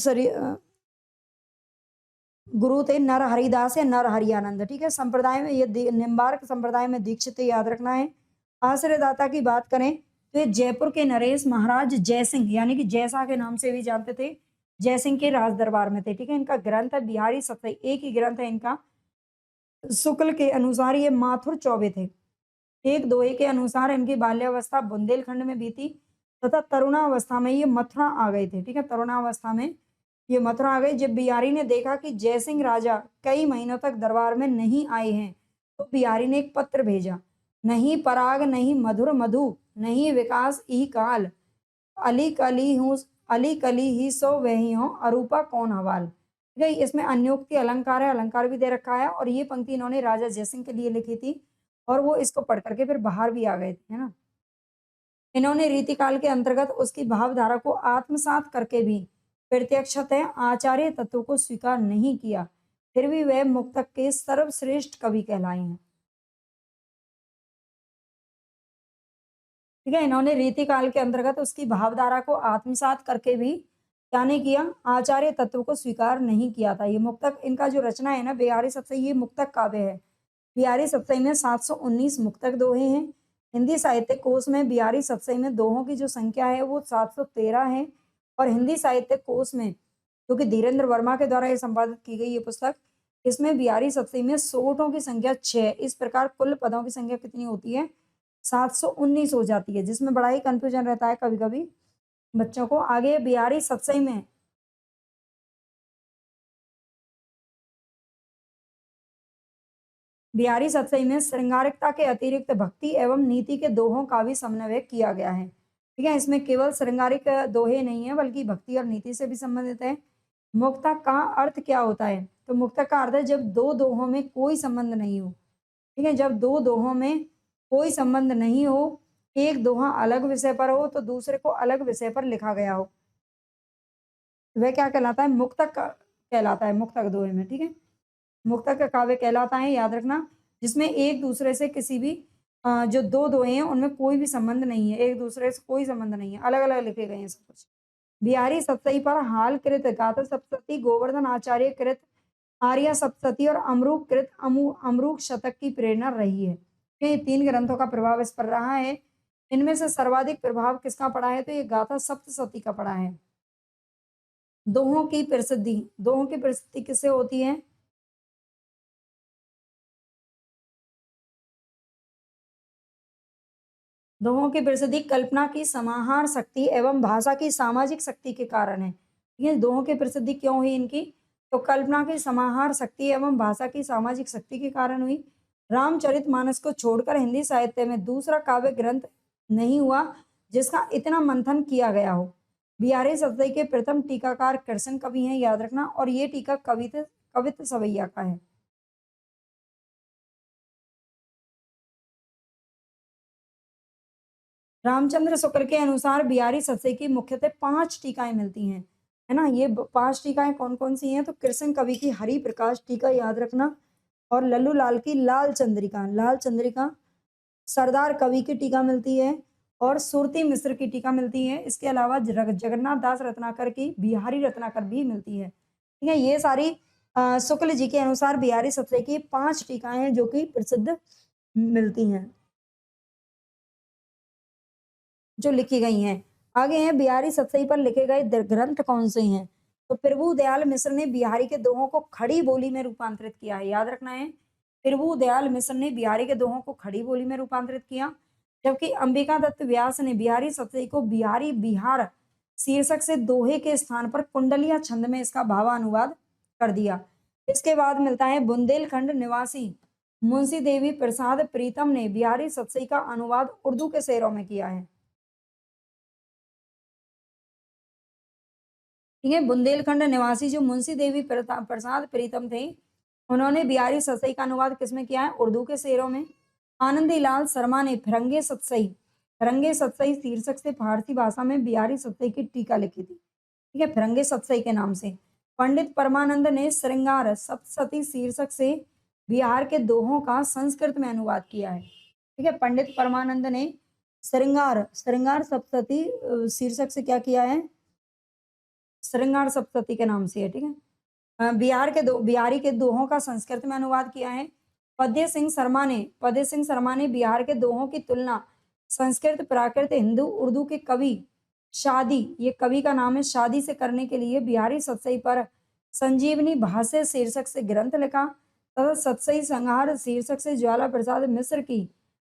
गुरु थे नर हरिदास या नर हरियानंद। ठीक है, संप्रदाय में ये निम्बार्क संप्रदाय में दीक्षित थे, याद रखना है। आश्रयदाता की बात करें तो ये जयपुर के नरेश महाराज जयसिंह यानी कि जयसा के नाम से भी जानते थे, जयसिंह के राज दरबार में थे। ठीक है, इनका ग्रंथ है बिहारी सतई, एक ही ग्रंथ है इनका। शुक्ल के अनुसार ये माथुर चौबे थे। एक दोहे के अनुसार इनकी बाल्यावस्था बुंदेलखंड में बीती तथा तरुणावस्था में ये मथुरा आ गए थे। ठीक है, तरुणावस्था में ये मथुरा आ गए। जब बिहारी ने देखा कि जयसिंह राजा कई महीनों तक दरबार में नहीं आए हैं, तो बिहारी ने एक पत्र भेजा। नहीं पराग नहीं मधुर मधु, नहीं विकास ई काल, अली कली ही सो वही हो, अरूपा कौन हवाल। ठीक है, इसमें अन्योक्ति अलंकार है, अलंकार भी दे रखा है। और ये पंक्ति इन्होंने राजा जयसिंह के लिए लिखी थी और वो इसको पढ़ करके फिर बाहर भी आ गए थे, है ना। इन्होंने रीतिकाल के अंतर्गत उसकी भावधारा को आत्मसात करके भी प्रत्यक्षतः आचार्य तत्व को स्वीकार नहीं किया, फिर भी वह मुक्तक के सर्वश्रेष्ठ कवि कहलाए हैं। ठीक है, इन्होंने रीतिकाल के अंतर्गत उसकी भावधारा को आत्मसात करके भी क्या नहीं किया? आचार्य तत्व को स्वीकार नहीं किया था। ये मुक्तक, इनका जो रचना है ना बिहारी सतसई, ये मुक्तक काव्य है। बिहारी सतसई में 719 मुक्तक दोहे हैं। हिंदी साहित्य कोश में बिहारी सतसई में दोहों की जो संख्या है वो 713 है। और हिंदी साहित्य कोश में, क्योंकि धीरेन्द्र वर्मा के द्वारा ये संपादित की गई ये पुस्तक, इसमें बिहारी सतसई में सोठों की संख्या 6। इस प्रकार कुल पदों की संख्या कितनी होती है? 719 हो जाती है, जिसमें बड़ा ही कंफ्यूजन रहता है कभी कभी बच्चों को। आगे बिहारी सतसई में बिहारी सतसई में श्रृंगारिकता के अतिरिक्त भक्ति एवं नीति के दोहों का भी समन्वय किया गया है। ठीक है, इसमें केवल श्रृंगारिक दोहे नहीं है बल्कि भक्ति और नीति से भी संबंधित है। मुक्तक का अर्थ क्या होता है? तो मुक्तक का अर्थ है जब दो दोहों में कोई संबंध नहीं हो। ठीक है, जब दो दोहों में कोई संबंध नहीं हो, एक दोहा अलग विषय पर हो तो दूसरे को अलग विषय पर लिखा गया हो, वह क्या कहलाता है? मुक्तक कहलाता है, मुक्तक दोहे में। ठीक है, मुक्तक का काव्य कहलाता है, याद रखना, जिसमें एक दूसरे से किसी भी जो दो दोहे हैं उनमें कोई भी संबंध नहीं है, एक दूसरे से कोई संबंध नहीं है, अलग अलग लिखे गए हैं सब कुछ। बिहारी सतसई पर हाल कृत, गाथा सप्तशती, गोवर्धन आचार्य कृत, आर्या सप्तशती और अमरूक कृत अमरूक शतक की प्रेरणा रही है। ये 3 ग्रंथों का प्रभाव इस पर रहा है। इनमें से सर्वाधिक प्रभाव किसका पड़ा है? तो ये गाथा सप्तशती का पड़ा है। दोहों की प्रसिद्धि, दोहों की प्रसिद्धि किससे होती है? दोहों की प्रसिद्धि कल्पना की समाहार शक्ति एवं भाषा की सामाजिक शक्ति के कारण है। ये दोहों की प्रसिद्धि क्यों हुई इनकी? तो कल्पना की समाहार शक्ति एवं भाषा की सामाजिक शक्ति के कारण हुई। रामचरितमानस को छोड़कर हिंदी साहित्य में दूसरा काव्य ग्रंथ नहीं हुआ जिसका इतना मंथन किया गया हो। बिहारी सतसई के प्रथम टीकाकार कृष्ण कवि हैं, याद रखना, और ये टीका कवित्त सवैया का है। रामचंद्र शुक्ल के अनुसार बिहारी सतसई की मुख्यतः 5 टीकाएं मिलती हैं, है ना। ये 5 टीकाएं कौन कौन सी हैं? तो कृष्ण कवि की हरि प्रकाश टीका, याद रखना, और लल्लू लाल की लाल चंद्रिका, सरदार कवि की टीका मिलती है, और सुरती मिश्र की टीका मिलती है। इसके अलावा जगन्नाथ दास रत्नाकर की बिहारी रत्नाकर भी मिलती है। ठीक है, ये सारी शुक्ल जी के अनुसार बिहारी सतसई की 5 टीकाएं हैं जो कि प्रसिद्ध मिलती हैं, जो लिखी गई हैं। आगे हैं बिहारी सतसई पर लिखे गए ग्रंथ कौन से हैं? तो प्रभु दयाल मिश्र ने बिहारी के दोहों को खड़ी बोली में रूपांतरित किया है, याद रखना है। प्रभु दयाल मिश्र ने बिहारी के दोहों को खड़ी बोली में रूपांतरित किया, जबकि अंबिका दत्त व्यास ने बिहारी सतसई को बिहारी बिहार शीर्षक से दोहे के स्थान पर कुंडलिया छंद में इसका भावानुवाद कर दिया। इसके बाद मिलता है बुंदेलखंड निवासी मुंशी देवी प्रसाद प्रीतम ने बिहारी सतसई का अनुवाद उर्दू के शेरों में किया है। ठीक है, बुंदेलखंड निवासी जो मुंशी देवी प्रसाद प्रीतम थे, उन्होंने बिहारी सतसई का अनुवाद किसमें किया है? उर्दू के शेरों में। आनंदी लाल शर्मा ने फिरंगे सतसई शीर्षक से फारसी भाषा में बिहारी सतसई की टीका लिखी थी। ठीक है, फिरंगे सतसई के नाम से। पंडित परमानंद ने श्रृंगार सप्तशती शीर्षक से बिहार के दोहों का संस्कृत में अनुवाद किया है। ठीक है, पंडित परमानंद ने श्रृंगार सप्तशती शीर्षक से क्या किया है? श्रृंगार सप्तशती के नाम से है। ठीक है, बिहारी के दोहों का संस्कृत में अनुवाद किया है। पद्य सिंह शर्मा ने बिहार के दोहों की तुलना संस्कृत, प्राकृत, हिंदू, उर्दू के कवि शादी, ये कवि का नाम है, शादी से करने के लिए बिहारी सतसई पर संजीवनी भाष्य शीर्षक से ग्रंथ लिखा तथा सतसई संहार शीर्षक से ज्वाला प्रसाद मिश्र की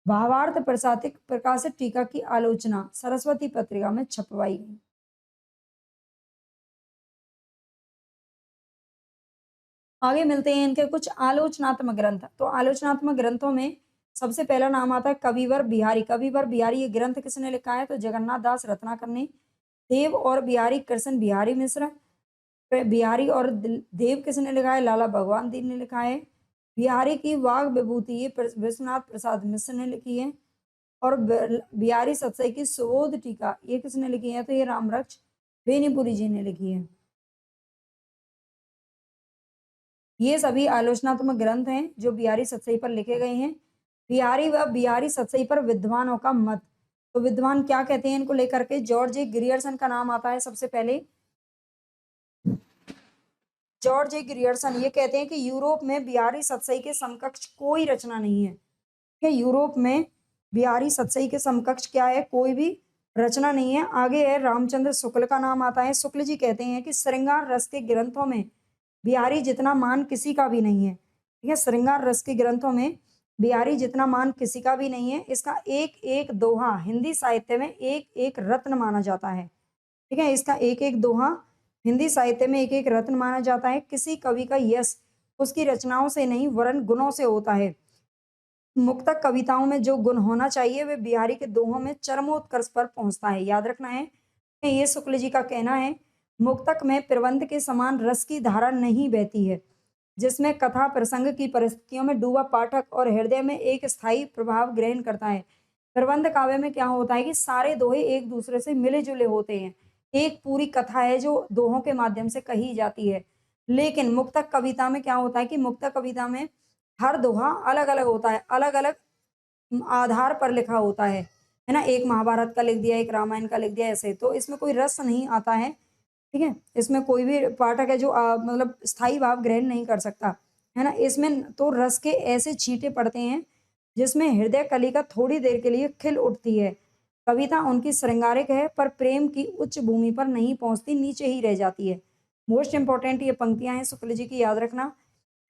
भावार्थ प्रकाशित टीका की आलोचना सरस्वती पत्रिका में छपवाई गई। आगे मिलते हैं इनके कुछ आलोचनात्मक ग्रंथ। तो आलोचनात्मक ग्रंथों में सबसे पहला नाम आता है कविवर बिहारी। ये ग्रंथ किसने लिखा है? तो जगन्नाथ दास रत्नाकर ने। देव और बिहारी कृष्ण बिहारी मिश्र। बिहारी और देव किसने लिखा है? लाला भगवान दीन ने लिखा है। बिहारी की वाग विभूति ये विश्वनाथ प्रसाद मिश्र ने लिखी है। और बिहारी सतसई की सुबोध टीका ये किसने लिखी है? तो ये रामरक्ष बेनीपुरी जी ने लिखी है। ये सभी आलोचनात्मक ग्रंथ हैं जो बिहारी सतसई पर लिखे गए हैं। बिहारी सतसई पर विद्वानों का मत। तो विद्वान क्या कहते हैं इनको लेकर के? जॉर्ज ग्रियर्सन का नाम आता है सबसे पहले। जॉर्ज ग्रियर्सन ये कहते हैं कि यूरोप में बिहारी सतसई के समकक्ष कोई रचना नहीं है। कि यूरोप में बिहारी सतसई के समकक्ष क्या है? कोई भी रचना नहीं है। आगे है रामचंद्र शुक्ल का नाम आता है। शुक्ल जी कहते हैं कि श्रृंगार रस के ग्रंथों में बिहारी जितना मान किसी का भी नहीं है। ठीक है, श्रृंगार रस के ग्रंथों में बिहारी जितना मान किसी का भी नहीं है। इसका एक एक दोहा हिंदी साहित्य में एक एक रत्न माना जाता है। ठीक है, इसका एक एक दोहा हिंदी साहित्य में एक एक रत्न माना जाता है। किसी कवि का यश उसकी रचनाओं से नहीं वरन गुणों से होता है। मुक्तक कविताओं में जो गुण होना चाहिए वे बिहारी के दोहों में चरमोत्कर्ष पर पहुंचता है, याद रखना है। ये शुक्ल जी का कहना है। मुक्तक में प्रबंध के समान रस की धारा नहीं बहती है, जिसमें कथा प्रसंग की परिस्थितियों में डूबा पाठक और हृदय में एक स्थायी प्रभाव ग्रहण करता है। प्रबंध काव्य में क्या होता है कि सारे दोहे एक दूसरे से मिले जुले होते हैं, एक पूरी कथा है जो दोहों के माध्यम से कही जाती है। लेकिन मुक्तक कविता में क्या होता है कि मुक्तक कविता में हर दोहा अलग अलग होता है, अलग अलग आधार पर लिखा होता है ना। एक महाभारत का लिख दिया, एक रामायण का लिख दिया, ऐसे तो इसमें कोई रस नहीं आता है। ठीक है, इसमें कोई भी पाठक है जो मतलब स्थायी भाव ग्रहण नहीं कर सकता, है ना। इसमें तो रस के ऐसे छींटे पड़ते हैं जिसमें हृदय कलिका थोड़ी देर के लिए खिल उठती है। कविता उनकी श्रृंगारिक है पर प्रेम की उच्च भूमि पर नहीं पहुंचती, नीचे ही रह जाती है। मोस्ट इंपॉर्टेंट ये पंक्तियां हैं शुक्ल जी की, याद रखना।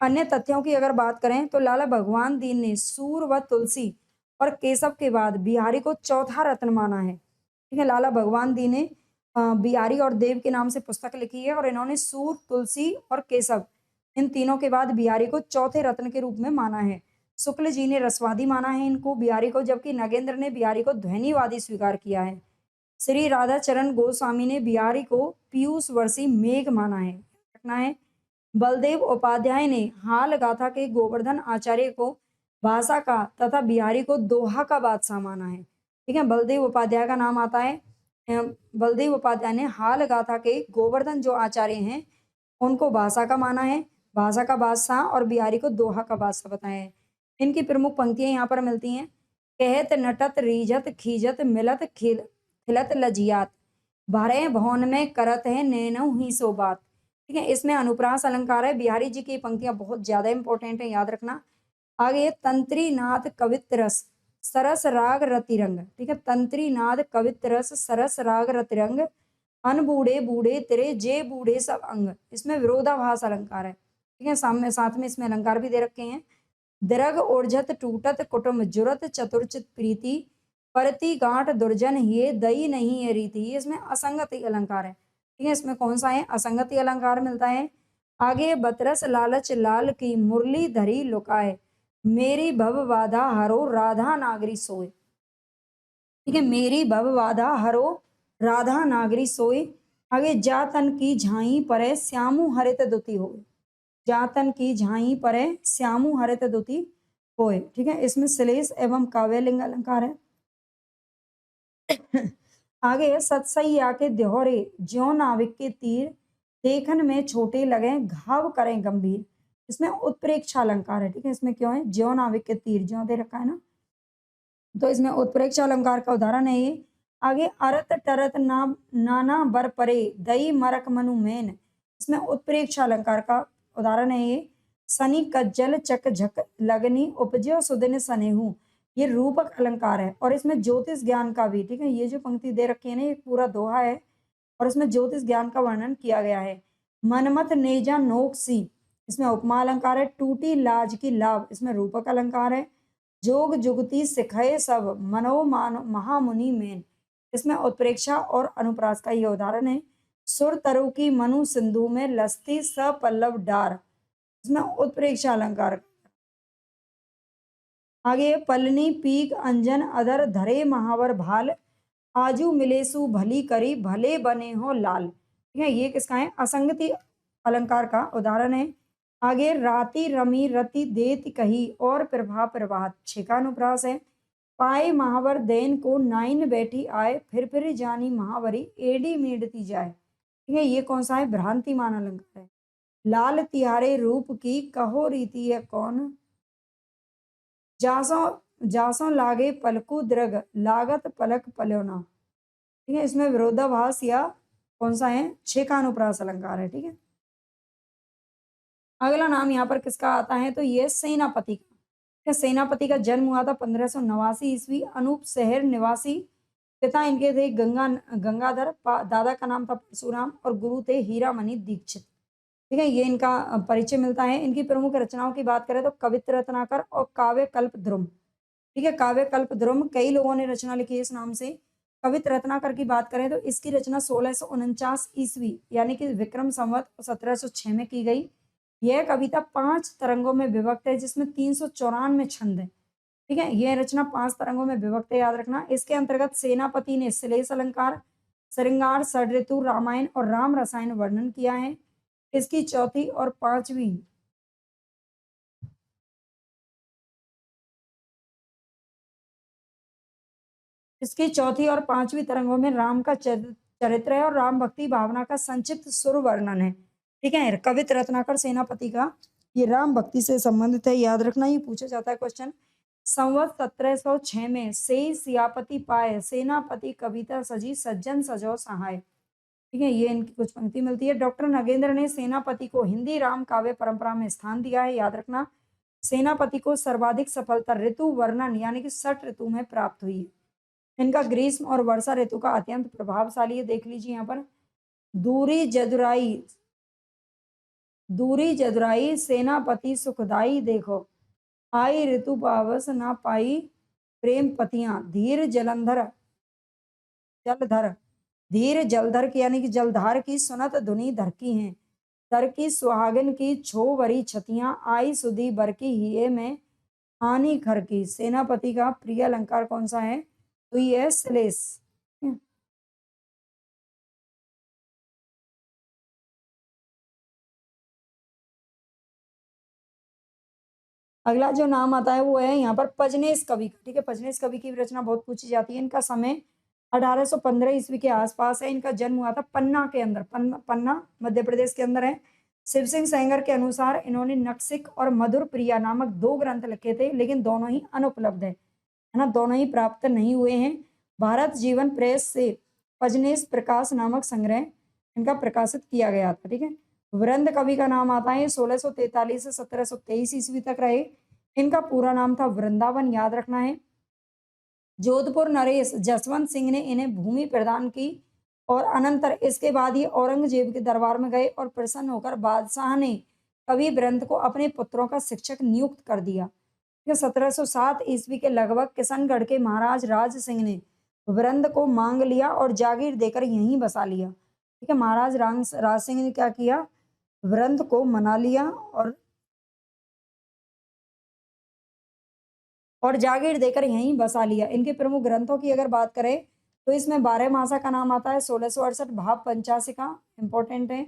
अन्य तथ्यों की अगर बात करें तो लाला भगवान दीन ने सूर व तुलसी और केशव के बाद बिहारी को चौथा रत्न माना है। ठीक है, लाला भगवान दीन ने बिहारी और देव के नाम से पुस्तक लिखी है और इन्होंने सूर, तुलसी और केशव इन तीनों के बाद बिहारी को चौथे रत्न के रूप में माना है। शुक्ल जी ने रसवादी माना है इनको बिहारी को, जबकि नगेंद्र ने बिहारी को ध्वनिवादी स्वीकार किया है। श्री राधाचरण गोस्वामी ने बिहारी को पीयूष वर्षी मेघ माना है, रखना है। बलदेव उपाध्याय ने हाल गाथा के गोवर्धन आचार्य को भाषा का तथा बिहारी को दोहा का बादशाह माना है। ठीक है, बलदेव उपाध्याय का नाम आता है। बलदेव उपाध्याय ने हाल गाथा के गोवर्धन जो आचार्य हैं उनको भाषा का माना है, भाषा का बादशाह, और बिहारी को दोहा का बादशाह बताया है। इनकी प्रमुख पंक्तियां यहाँ पर मिलती हैं। कहत नटत रीझत खीजत मिलत खिलत लजियात, भरे भवन में करत है नैनौ ही सो बात। ठीक है, इसमें अनुप्रास अलंकार है। बिहारी जी की पंक्तियां बहुत ज्यादा इंपॉर्टेंट है, याद रखना। आगे तंत्री नाद कवित्र रस सरस राग रतिरंग। ठीक है, तंत्री नाद कवित्र रस सरस राग रतिरंग, अन बूढ़े बूढ़े तेरे जे बूढ़े सब अंग। इसमें विरोधाभास अलंकार है। ठीक है, सामने साथ में इसमें अलंकार भी दे रखे हैं। दरग ओरझत टूटत कुटुम्ब जुरत चतुर्चित प्रीति, परती गांठ दुर्जन ये दई नहीं है रीति। ये इसमें असंगति अलंकार है। ठीक है, इसमें कौन सा है? असंगति अलंकार मिलता है। आगे बतरस लालच लाल की मुरली धरी लुकाए, मेरी भव बाधा हरो राधा नागरी सोए। ठीक है, मेरी भव बाधा हरो राधा नागरी सोए। आगे जातन की झाई परे श्यामु हरित दुति हो, जातन की झाई परे श्यामु हरित दुति होए। ठीक है, इसमें श्लेष एवं काव्यलिंग अलंकार है। आगे सतसैया के दोहरे ज्यो नाविक के तीर, देखन में छोटे लगे घाव करें गंभीर। इसमें उत्प्रेक्षा अलंकार है। ठीक है, इसमें क्यों है? ज्यो नाविक के तीर, ज्यो दे रखा है ना, तो इसमें उत्प्रेक्षा अलंकार का उदाहरण है ये। आगे अरत टरत ना नाना बर परे दई मरक मनु मैन, इसमें उत्प्रेक्षा अलंकार का उदाहरण है ये। सनी कज्जल चक झक लगनी उपजो सुदिन सनेहू, ये रूपक अलंकार है। और इसमें ज्योतिष ज्ञान का भी, ठीक है, ये जो पंक्ति दे रखी है ना, ये पूरा दोहा है और इसमें ज्योतिष ज्ञान का वर्णन किया गया है। मनमत नेजा नोक सी, इसमें उपमा अलंकार है। टूटी लाज की लाभ, इसमें रूपक अलंकार है। जोग जुगती सिखाए सब मनो मान महामुनि मेन, इसमें उत्प्रेक्षा और अनुप्रास का ये उदाहरण है। सुर तरु की मनु सिंधु में लस्ती स पल्लव डार, इसमें उत्प्रेक्षा अलंकार। आगे पलनी पीक अंजन अधर धरे महावर भाल, आजू मिलेसु भली करी भले बने हो लाल। ठीक है, ये किसका है? असंगति अलंकार का उदाहरण है। आगे राती रमी रति देत कही और प्रभा प्रभात, छेका अनुप्रास है। पाए महावर देन को नाइन बैठी आए, फिर जानी महावरी एडी मेडती जाए। ठीक है, ये कौन सा है? भ्रांतिमान अलंकार है। लाल तिहारे रूप की कहो रीति है कौन, जासो जासो लागे पलकू द्रग लागत पलक पलोना। ठीक है, इसमें विरोधाभास या कौन सा है? छेका अनुप्रास अलंकार है। ठीक है, अगला नाम यहाँ पर किसका आता है? तो ये सेनापति का। सेनापति का जन्म हुआ था 1589 ईस्वी, अनूप शहर निवासी। पिता इनके थे गंगाधर, दादा का नाम था परशुराम और गुरु थे हीरामणि दीक्षित। ठीक है, ये इनका परिचय मिलता है। इनकी प्रमुख रचनाओं की बात करें तो कवित्र रत्नाकर और काव्य कल्प ध्रुम। ठीक है, काव्य कल्प ध्रुम कई लोगों ने रचना लिखी है इस नाम से। कवित्र रत्नाकर की बात करें तो इसकी रचना 1649 ईस्वी यानी कि विक्रम संवत 1706 में की गई। यह कविता 5 तरंगों में विभक्त है, जिसमें 394 छंद है। ठीक है, यह रचना 5 तरंगों में विभक्त है, याद रखना। इसके अंतर्गत सेनापति ने श्लेष अलंकार, श्रृंगार, षड्ऋतु, रामायण और राम रसायन वर्णन किया है। इसकी चौथी और पांचवी तरंगों में राम का चरित्र है और राम भक्ति भावना का संक्षिप्त सुर वर्णन है। ठीक है, कवित्र रत्नाकर सेनापति का ये राम भक्ति से संबंधित है, याद रखना। ये पूछा जाता है क्वेश्चन। संवत 1706 में से सियापति पाए, सेनापति कविता सजी सज्जन सजो सहाय। ठीक है, ये इनकी कुछ पंक्ति मिलती है। डॉक्टर नगेंद्र ने सेनापति को हिंदी राम काव्य परंपरा में स्थान दिया है, याद रखना। सेनापति को सर्वाधिक सफलता ऋतु वर्णन यानी कि 6 ऋतु में प्राप्त हुई है। इनका ग्रीष्म और वर्षा ऋतु का अत्यंत प्रभावशाली है, देख लीजिए यहाँ पर। दूरी जदुराई सेनापति सुखदाई देखो, आई ऋतु पावस ना पाई प्रेम पतियां, धीर जलंधर जलधर धीर जलधर की यानी कि जलधार की सुनत धुनी धरकी हैं, दर की सुहागन की छो वरी छतियां, आई सुधी बर की हिये में हानि खर की। सेनापति का प्रिय अलंकार कौन सा है? तो ये है श्लेष। अगला जो नाम आता है वो है यहाँ पर पजनेश कवि का। ठीक है, पजनेश कवि की रचना बहुत पूछी जाती है। इनका समय 1815 ईस्वी के आसपास है। इनका जन्म हुआ था पन्ना के अंदर, पन्ना मध्य प्रदेश के अंदर है। शिव सिंह सेंगर के अनुसार इन्होंने नक्सिक और मधुर प्रिया नामक 2 ग्रंथ लिखे थे, लेकिन दोनों ही अनुपलब्ध है ना, दोनों ही प्राप्त नहीं हुए हैं। भारत जीवन प्रेस से पजनेश प्रकाश नामक संग्रह इनका प्रकाशित किया गया था। ठीक है, वृंद कवि का नाम आता है 1643 से 1723 ईस्वी तक रहे। इनका पूरा नाम था वृंदावन, याद रखना है। जोधपुर नरेश जसवंत सिंह ने इन्हें भूमि प्रदान की और अनंतर इसके बाद ये औरंगजेब के दरबार में गए और प्रसन्न होकर बादशाह ने कवि वृंद को अपने पुत्रों का शिक्षक नियुक्त कर दिया। 1707 ईस्वी के लगभग किशनगढ़ के महाराज राज सिंह ने वृंद को मांग लिया और जागीर देकर यहीं बसा लिया। ठीक है, महाराज राज सिंह ने क्या किया? वृंद को मना लिया और जागीर देकर यहीं बसा लिया। इनके प्रमुख ग्रंथों की अगर बात करें तो इसमें 12 मासा का नाम आता है 1668, भाव 85 का इंपॉर्टेंट है,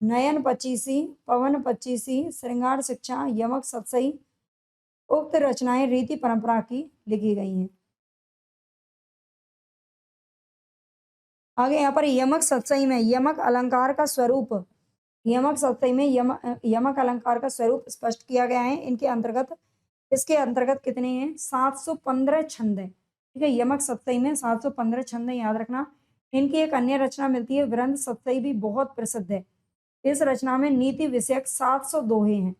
नयन 25, पवन 25, श्रृंगार शिक्षा, यमक सतसई। उक्त रचनाएं रीति परंपरा की लिखी गई हैं। आगे यहाँ पर यमक सतसई में यमक अलंकार का स्वरूप, यमक सतसई में यमक अलंकार का स्वरूप स्पष्ट किया गया है। इसके अंतर्गत कितने हैं? 715 छंद है। ठीक है, यमक सतसई में 715 छंद है, याद रखना। इनकी एक अन्य रचना मिलती है वृंद सतसई, भी बहुत प्रसिद्ध है। इस रचना में नीति विषयक 700 दोहे हैं।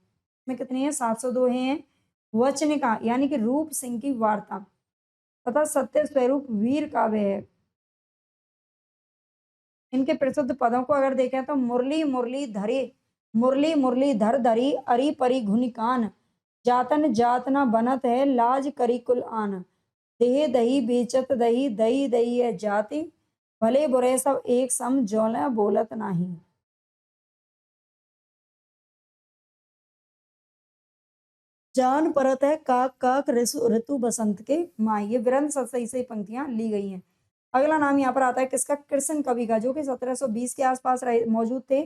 में कितने हैं? 700 दोहे हैं। वचनिका यानी कि रूप सिंह की वार्ता तथा सत्य स्वरूप वीर काव्य है। इनके प्रसिद्ध पदों को अगर देखें तो मुरली मुरली धरे, मुरली मुरली धर धरी, अरी परी घुनि कान, जातन जात न बनत है, लाज करी कुल आन, देह दही बेचत दही, दही दही है जाति, भले बुरे सब एक सम, जोला बोलत नाही। जान परत है काक काक ऋतु बसंत के माँ। ये वृंद सतसई से पंक्तियां ली गई हैं। अगला नाम यहाँ पर आता है किसका? कृष्ण कवि का, जो कि 1720 के आसपास मौजूद थे।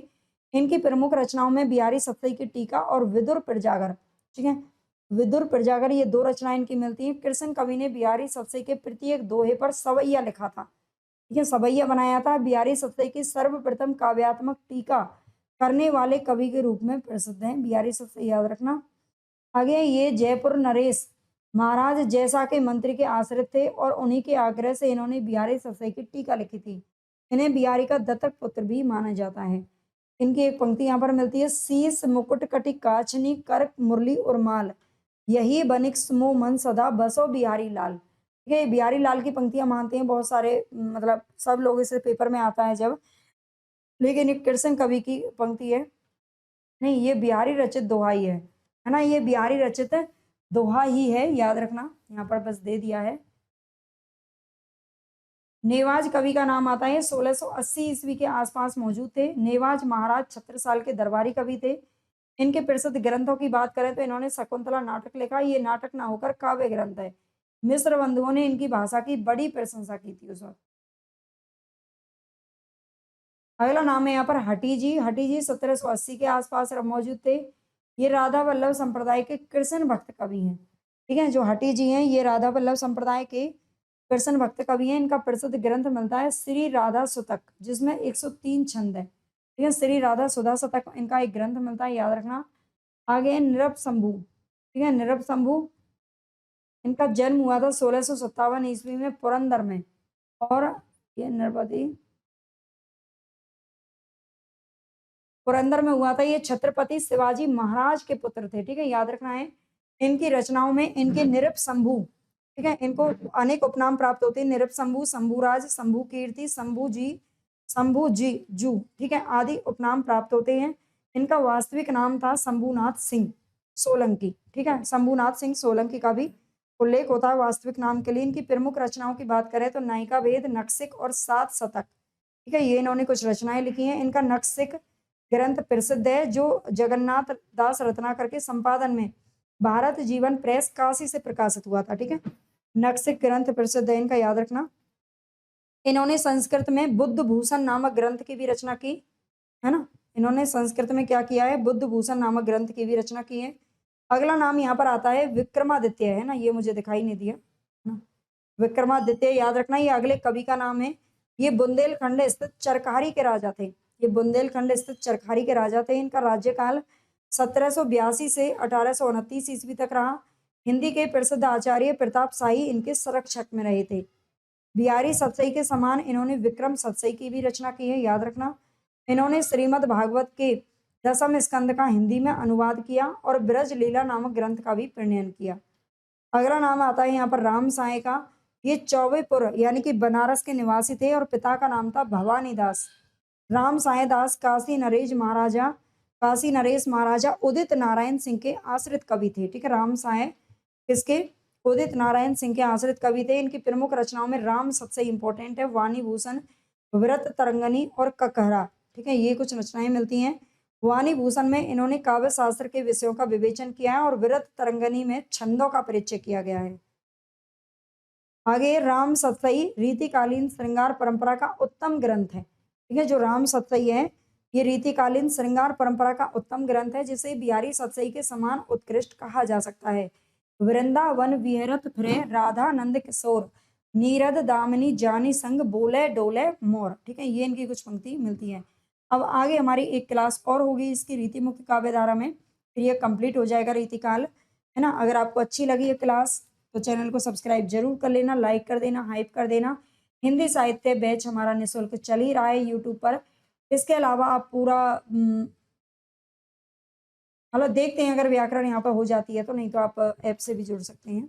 इनकी प्रमुख रचनाओं में बिहारी सतसई की टीका और विदुर प्रजागर। ठीक है, विदुर प्रजागर, ये 2 रचनाएं इनकी मिलती हैं। कृष्ण कवि ने बिहारी सतसई के प्रत्येक दोहे पर सवैया लिखा था। ठीक है, सवैया बनाया था। बिहारी सतसई की सर्वप्रथम काव्यात्मक टीका करने वाले कवि के रूप में प्रसिद्ध हैं बिहारी सतसई, याद रखना। आगे ये जयपुर नरेश महाराज जैसा के मंत्री के आश्रित थे और उन्हीं के आग्रह से इन्होंने बिहारी सतसई की टीका लिखी थी। इन्हें बिहारी का दत्तक पुत्र भी माना जाता है। इनकी एक पंक्ति यहाँ पर मिलती है, शीस मुकुट कटि काचनी, कर मुरली उर्माल, यही बनिक सुमो मन सदा, बसो बिहारी लाल। ठीक है, बिहारी लाल की पंक्तियां मानते हैं बहुत सारे, मतलब सब लोग इसे पेपर में आता है जब, लेकिन एक कृष्ण कवि की पंक्ति है। नहीं, ये बिहारी रचित दोहा ही है ना, ये बिहारी रचित दोहा ही है, याद रखना। यहाँ पर बस दे दिया है। नेवाज कवि का नाम आता है 1680 ईस्वी के आसपास मौजूद थे। नेवाज महाराज छत्रसाल के दरबारी कवि थे। इनके प्रसिद्ध ग्रंथों की बात करें तो इन्होंने शकुंतला नाटक लिखा। ये नाटक ना होकर काव्य ग्रंथ है। मिस्र बंधुओं ने इनकी भाषा की बड़ी प्रशंसा की थी उस वक्त। अगला नाम है यहाँ पर हटी जी। हटी जी 1780 के आसपास मौजूद थे। ये राधा वल्लभ संप्रदाय के कृष्ण भक्त कवि हैं। ठीक है, जो हटी जी हैं ये राधा वल्लभ संप्रदाय के कृष्ण भक्त कवि हैं। इनका प्रसिद्ध ग्रंथ मिलता है श्री राधा सुतक, जिसमें 103 छंद है। ठीक है, श्री राधा सुधा शतक इनका एक ग्रंथ मिलता है, याद रखना। आगे निरप शंभु। ठीक है, निरप शंभु, इनका जन्म हुआ था 1657 ईस्वी में पुरंदर में। और ये नरपति पुरंदर में हुआ था। ये छत्रपति शिवाजी महाराज के पुत्र थे। ठीक है, याद रखना है। इनकी रचनाओं में इनके निरप शंभु, ठीक है, इनको अनेक उपनाम प्राप्त होते हैं। निरप शंभु, शंभुराज, शंभु कीर्ति, शंभु जी जू, ठीक है, आदि उपनाम प्राप्त होते हैं। इनका वास्तविक नाम था शंभुनाथ सिंह सोलंकी। ठीक है, शंभुनाथ सिंह सोलंकी का भी उल्लेख होता है वास्तविक नाम के लिए। इनकी प्रमुख रचनाओं की बात करें तो नायिका वेद, नक्सिक और 7 शतक। ठीक है, ये इन्होंने कुछ रचनाएं लिखी हैं। इनका नक्सिक ग्रंथ प्रसिद्ध है, जो जगन्नाथ दास रत्नाकर के संपादन में भारत जीवन प्रेस काशी से प्रकाशित हुआ था, ठीक है। नक्सिक ग्रंथ प्रसिद्ध है इनका, याद रखना। इन्होंने संस्कृत में बुद्ध भूषण नामक ग्रंथ की भी रचना की, है ना। इन्होंने संस्कृत में क्या किया है, बुद्ध भूषण नामक ग्रंथ की भी रचना की है। अगला नाम यहाँ पर आता है विक्रमादित्य, है ना, ये मुझे दिखाई नहीं दिया, है ना। विक्रमादित्य याद रखना, ये अगले कवि का नाम है। ये बुंदेलखंड स्थित चरखारी के राजा थे। ये बुंदेलखंड स्थित चरखारी के राजा थे। इनका राज्यकाल 1782 से 1829 ईस्वी तक रहा। हिंदी के प्रसिद्ध आचार्य प्रताप शाही इनके संरक्षक में रहे थे। बिहारी सतसई के समान इन्होंने विक्रम सतसई की भी रचना की है, याद रखना। इन्होंने श्रीमद् भागवत के 10वें स्कंद का हिंदी में अनुवाद किया और ब्रज लीला नामक ग्रंथ का भी प्रणयन किया। अगला नाम आता है यहाँ पर राम साय का। ये चौबेपुर यानी कि बनारस के निवासी थे और पिता का नाम था भवानी दास। राम साय दास काशी नरेश महाराजा उदित नारायण सिंह के आश्रित कवि थे, ठीक है। राम साय किसके, उदित नारायण सिंह के आश्रित कवि थे। इनकी प्रमुख रचनाओं में राम सबसे इंपॉर्टेंट है, वाणी भूषण, व्रत तरंगनी और ककहरा, ठीक है, ये कुछ रचनाएं मिलती हैं। वाणी भूषण में इन्होंने काव्य शास्त्र के विषयों का विवेचन किया है और व्रत तरंगनी में छंदों का परिचय किया गया है। आगे राम सतसई रीतिकालीन श्रृंगार परंपरा का उत्तम ग्रंथ है, ठीक है। जो राम सतसई है ये रीतिकालीन श्रृंगार परंपरा का उत्तम ग्रंथ है, जिसे बिहारी सतसई के समान उत्कृष्ट कहा जा सकता है। वृंदावन विहरत फिरे राधा नंद किशोर, नीरद दामिनी जानी संग बोले डोले मोर, ठीक है, ये इनकी कुछ पंक्ति मिलती है। अब आगे हमारी एक क्लास और होगी इसकी रीति मुक्त काव्य धारा में, फिर ये कंप्लीट हो जाएगा रीतिकाल, है ना। अगर आपको अच्छी लगी ये क्लास तो चैनल को सब्सक्राइब जरूर कर लेना, लाइक कर देना, हाइप कर देना। हिंदी साहित्य बैच हमारा निःशुल्क चल ही रहा है यूट्यूब पर। इसके अलावा आप पूरा मतलब देखते हैं, अगर व्याकरण यहाँ पर हो जाती है तो, नहीं तो आप ऐप से भी जुड़ सकते हैं।